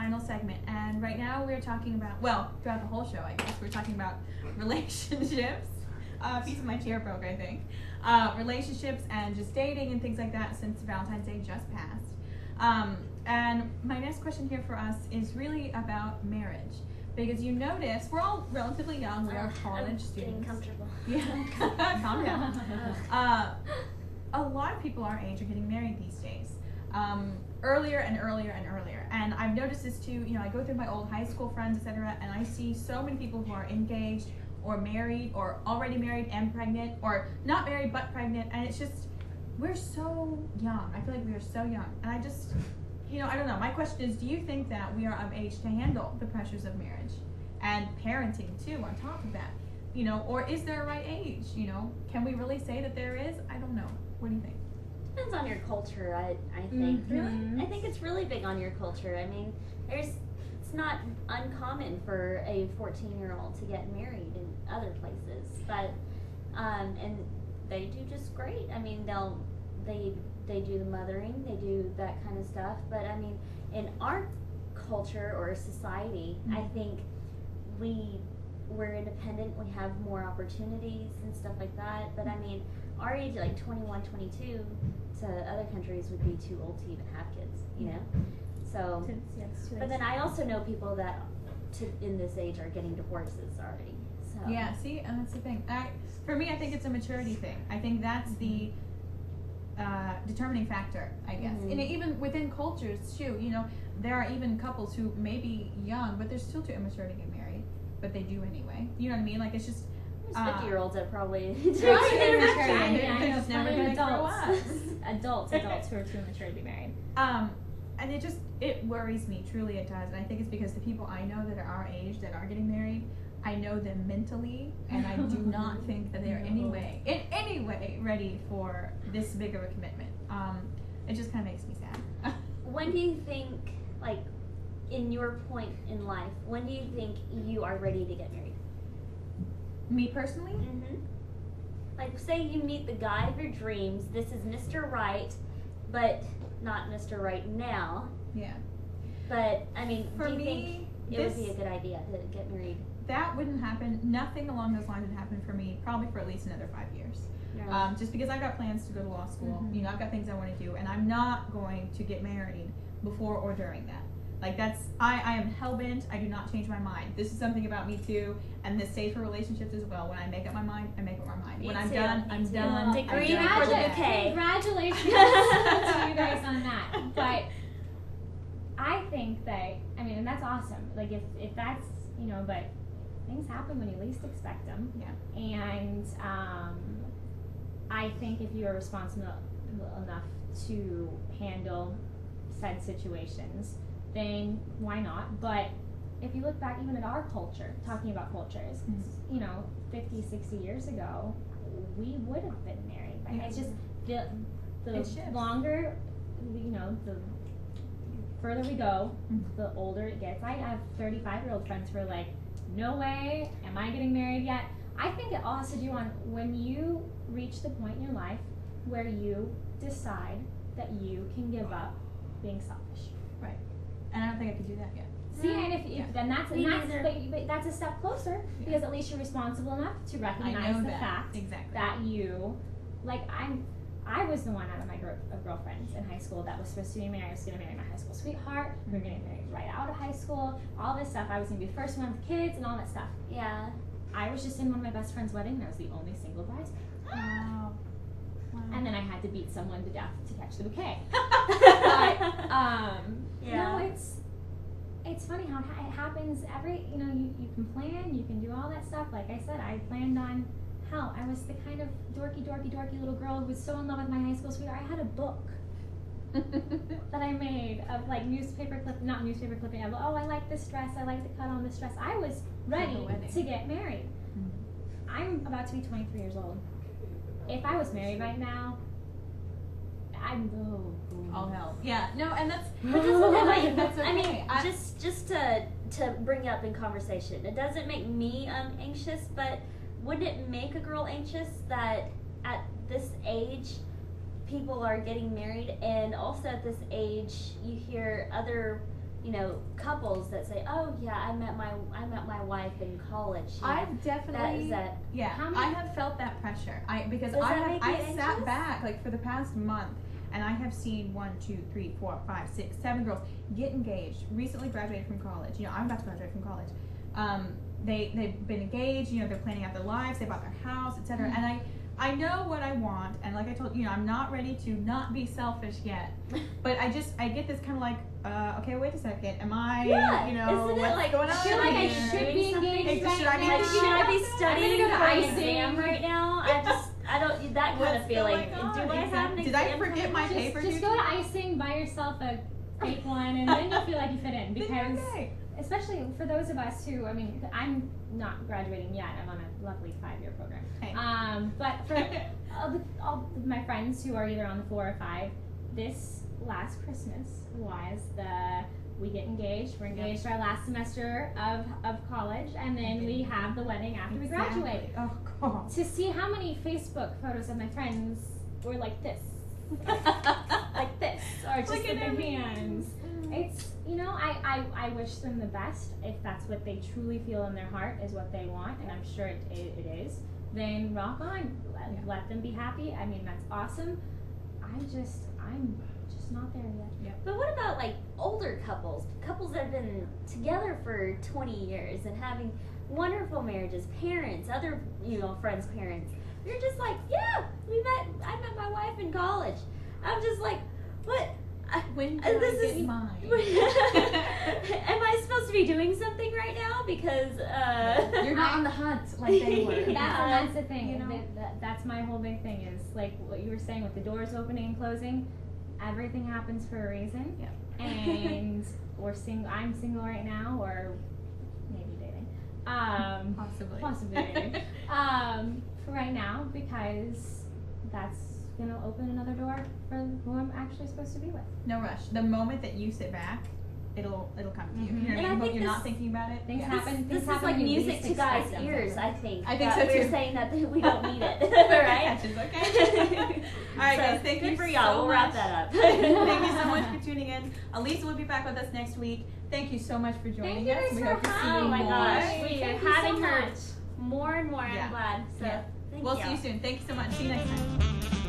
final segment, and right now we're talking about, well, throughout the whole show, I guess, we're talking about relationships. A piece of my chair broke, I think. Relationships and just dating and things like that since Valentine's Day just passed. And my next question here for us is really about marriage. Because you notice, we're all relatively young, we are college students. Getting comfortable. Yeah, calm down. A lot of people our age are getting married these days. Earlier and earlier and earlier. And I've noticed this too, I go through my old high school friends, etc., and I see so many people who are engaged or married or already married and pregnant or not married but pregnant, and it's just, we're so young. I feel like we are so young. And I just, I don't know. My question is, do you think that we are of age to handle the pressures of marriage and parenting too on top of that? Or is there a right age? Can we really say that there is? I don't know. What do you think? Depends on your culture, I think. Mm-hmm. Really, I think it's really big on your culture. I mean, it's not uncommon for a 14-year-old to get married in other places, but and they do just great. I mean, they do the mothering, they do that kind of stuff. But I mean, in our culture or society, mm-hmm. I think we're independent. We have more opportunities and stuff like that. But I mean, our age, like 21, 22, to other countries would be too old to even have kids, So, but then I also know people that in this age are getting divorces already. So yeah, see, and that's the thing. For me, I think it's a maturity thing. I think that's the determining factor, I guess. Mm-hmm. And even within cultures too, there are even couples who may be young, but they're still too immature to get married, but they do anyway. You know what I mean? Like, it's just. There's 50-year-olds that probably they're I just know never plenty of gonna grow adults up. who are too immature to be married. And it worries me, truly it does. And I think it's because the people I know that are our age that are getting married, I know them mentally, and I do not think that they're in any way ready for this big of a commitment. It just kind of makes me sad. When do you think, like, in your point in life, when do you think you are ready to get married? Me personally? Mm-hmm. Like, say you meet the guy of your dreams. This is Mr. Right, but not Mr. Right now. Yeah. But, I mean, For do you me, think it would be a good idea to get married? That wouldn't happen. Nothing along those lines would happen for me, probably for at least another 5 years. Yeah. Just because I've got plans to go to law school. Mm-hmm. I've got things I want to do, and I'm not going to get married before or during that. Like, I am hell-bent. I do not change my mind. This is something about me too, and this stays for relationships as well. When I make up my mind, I make up my mind. When I'm done, I'm done. Degree for the bouquet. Congratulations to you guys on that. But I think that, and that's awesome. Like, if that's, but things happen when you least expect them. Yeah. And I think if you are responsible enough to handle said situations, then why not? But if you look back even at our culture, talking about cultures, 50, 60 years ago, we would have been married. Right? Yeah. It's just the It longer, the further we go, the older it gets. I have 35-year-old friends who are like, no way, am I getting married yet? I think it all has to do on when you reach the point in your life where you decide that you can give up being selfish. Right. And I don't think I could do that yet. See, and then but that's a step closer, Yeah. because at least you're responsible enough to recognize the fact that you, like, I was the one out of my group of girlfriends in high school that was supposed to be married. I was going to marry my high school sweetheart. We were getting married right out of high school. All this stuff. I was going to be the first one with kids and all that stuff. Yeah. I was just in one of my best friend's wedding, and I was the only single bridesmaid. Wow. And then I had to beat someone to death to catch the bouquet. But yeah. no, it's funny how it happens. You can plan, you can do all that stuff. Like I said, I planned on. Hell, I was the kind of dorky little girl who was so in love with my high school sweetheart. I had a book that I made of like not newspaper clipping. Of, I like this dress. I like the cut on this dress. I was ready to get married. Mm-hmm. I'm about to be 23 years old. If I was married right now, I'm all hell. Yeah. No, and that's that's okay. I mean, just to bring up in conversation, it doesn't make me anxious, but wouldn't it make a girl anxious that at this age people are getting married, and also at this age you hear other couples that say, "Oh yeah, I met my wife in college." I've definitely, How many- I have felt that pressure. Because Does that I make you sat anxious? back like for the past month, and I have seen 1, 2, 3, 4, 5, 6, 7 girls get engaged. Recently graduated from college. I'm about to graduate from college. They've been engaged. They're planning out their lives. They bought their house, etc. Mm-hmm. And I know what I want, and like I told I'm not ready to not be selfish yet. But I get this kind of like, okay, wait a second, am I, Isn't it what's like, going on? I feel like I here? should be engaged Should right I be now. Like, should I be studying I'm gonna for go to an icing. exam right now? I don't, that kind What's of feeling. going on? Do I have an Did I exam forget my coming up? paper? Just go to icing, buy yourself a fake one, and then you'll feel like you fit in. Then you're Because okay. especially for those of us who, I'm not graduating yet. I'm on a lovely 5-year program. Hey. But for all of my friends who are either on the 4 or 5, this last Christmas was we get engaged. We're engaged our last semester of college, and then we have the wedding after we graduate. Oh God. To see how many Facebook photos of my friends were like this, like this, or just Look with at their them. hands. It's, I wish them the best. If that's what they truly feel in their heart is what they want, and I'm sure it is, then rock on. Let them be happy. I mean, that's awesome. I'm just not there yet. But what about like older couples that have been together for 20 years and having wonderful marriages, parents, other friends' parents? You're just like, yeah, I met my wife in college. I'm just like, what? When This did I is- get mine? Am I supposed to be doing something right now? Because You're not on the hunt like they were. That's the thing. You know? That's my whole big thing is like what you were saying with the doors opening and closing. Everything happens for a reason. Yeah. And I'm single right now, or maybe dating. Possibly dating. For right now, because that's gonna open another door for who I'm actually supposed to be with. No rush. The moment that you sit back, it'll come to you. Mhm. You know And what I I mean? But think you're not this- thinking about it. Things Yeah. happen. This is happen like when you music least to guys' expect them. ears, I think. I think that so we're too. saying that we don't need it, right? Catches, okay. All right, So, guys. Thank good you for y'all. so We'll much. wrap that up. Thank you so much for tuning in. Elisa will be back with us next week. Thank you so much for joining Thank you us. guys We for hope to see having you Oh my more. gosh, Thank we you are so having her much. more and more. Yeah. I'm glad. So Yeah. thank We'll you. see you soon. Thank you so much. See you next time.